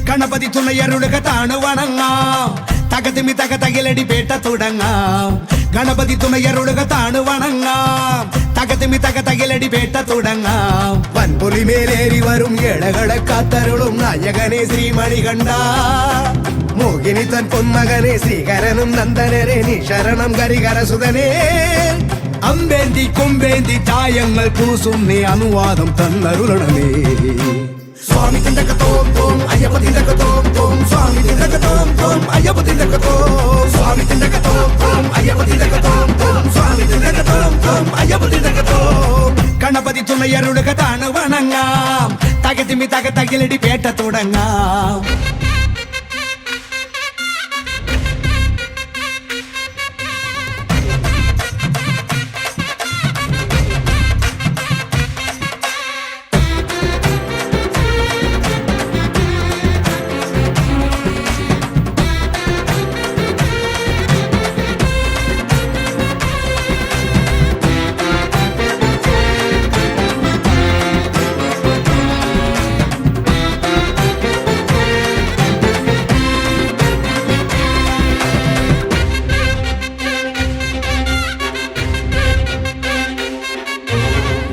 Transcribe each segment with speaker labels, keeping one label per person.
Speaker 1: ഗണപതി തുണയരുളുക താണു വണങ്ങാം തകതിമി തകതകിലടി പേട്ട തുടങ്ങാം ഗണപതി തുണയരുളുക താണു വണങ്ങാം തകതിമി തകതകിലടി പേട്ട തുടങ്ങാം വൻപുലി മേലേറി വരും ഏഴകളെ കാത്തരുളും നായകനെ ശ്രീമണികണ്ഠ മോഹിനി തൻ പൊന്മകനെ ശ്രീകരനും നന്ദനരെ നീ ശരണം കരികരസുതനേ അമ്പേന്തി കൊമ്പേന്തി ചായങ്ങൾ പൂസും നീ അനുവാദം തന്നരുളണമേ സ്വാമി തിണ്ടക തോം തോം അയ്യപ്പ തിണ്ടക തോം തോം സ്വാമി തിണ്ടക തോം തോം അയ്യപ്പ തിണ്ടക തോം സ്വാമി തിണ്ടക തോം തോം അയ്യപ്പ തിണ്ടക തോം തോം സ്വാമി തിണ്ടക തോം തോം അയ്യപ്പ തിണ്ടക തോം ഗണപതി തുണയരുളുക താണു വണങ്ങാം തകതിമി തകതകിലടി പേട്ട തുടങ്ങാം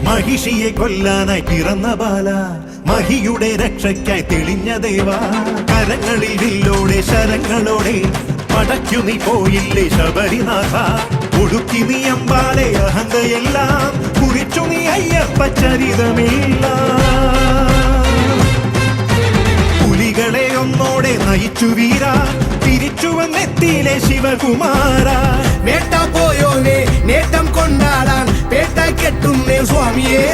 Speaker 2: മഹിഷിയെ കൊല്ലാനായി പിറന്ന ബാല മഹിയുടെ രക്ഷയ്ക്കായി തെളിഞ്ഞ ദേവ കരങ്ങളിൽ വില്ലോടെ ശരങ്ങളോടെ പടയ്ക്കു നീ പോയില്ലേ ശബരിനാഥ ഒടുക്കി നീ അമ്പാലെ അഹന്തയെല്ലാം കുറിച്ചു നീ അയ്യപ്പ ചരിതമില്ല പുലികളെ ഒന്നോടെ നയിച്ചു വീര തിരിച്ചു വന്നെത്തിയിലെ ശിവകുമാര
Speaker 1: വേട്ട പോയോനെ നേട്ടം കൊണ്ടാടാൻ പേട്ട കെട്ടുന്നേ സ്വാമിയേ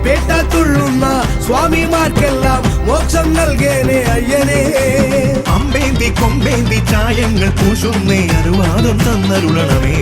Speaker 1: പേട്ട തുള്ളുന്ന സ്വാമിമാർക്കെല്ലാം മോക്ഷം നൽകേനെ അയ്യനേ
Speaker 2: അമ്പേന്തി കൊമ്പേന്തി ചായങ്ങൾ പൂശുന്നേ അനുവാദം തന്നരുളണമേ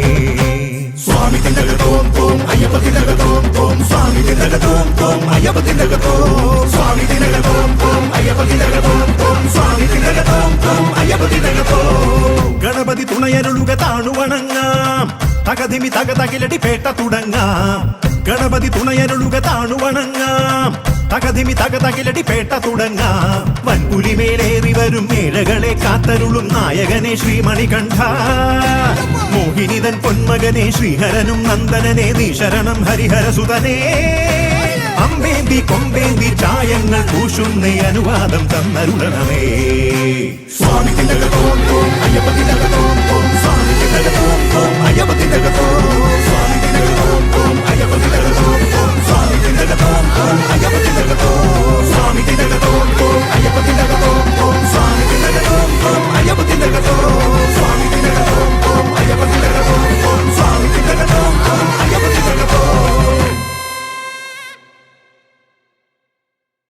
Speaker 1: സ്വാമി തിണ്ടക തോം തോം അയ്യപ്പ തിണ്ടക തോം തോം സ്വാമി തിണ്ടക തോം തോം അയ്യപ്പ തിണ്ടക തോം സ്വാമി തിണ്ടക തോം തോം അയ്യപ്പ തിണ്ടക തോം തോം സ്വാമി തിണ്ടക തോം തോം അയ്യപ്പ തിണ്ടക തോം
Speaker 2: ഗണപതി തുണയരുളുക താണു വണങ്ങാം തകതിമി തകതകിലടി പേട്ട തുടങ്ങാം ഗണപതി തുണയരുളുക താണു വണങ്ങാം തകതിമി തകതകിലടി പേട്ട തുടങ്ങാം വൻപുലി മേലേറി വരും മേഴകളെ കാത്തരുളും നായകനെ ശ്രീമണികണ്ഠ മോഹിനിതൻ പൊന്മകനെ ശ്രീഹരനും നന്ദനനെ നീ ശരണം ഹരിഹരസുതനേ അമ്പേന്തി കൊമ്പേന്തി ചായങ്ങൾ പൂശുന്നേ അനുവാദം തന്നരുളണമേ
Speaker 1: സ്വാമി തിണ്ടക തോം തോം അയ്യപ്പ തിണ്ടക തോം തോം സ്വാമി തിണ്ടക തോം തോം അയ്യപ്പ തിണ്ടക തോം സ്വാമി തിണ്ടക തോം തോം അയ്യപ്പ തിണ്ടക തോം തോം സ്വാമി തിണ്ടക തോം തോം അയ്യപ്പ തിണ്ടക തോം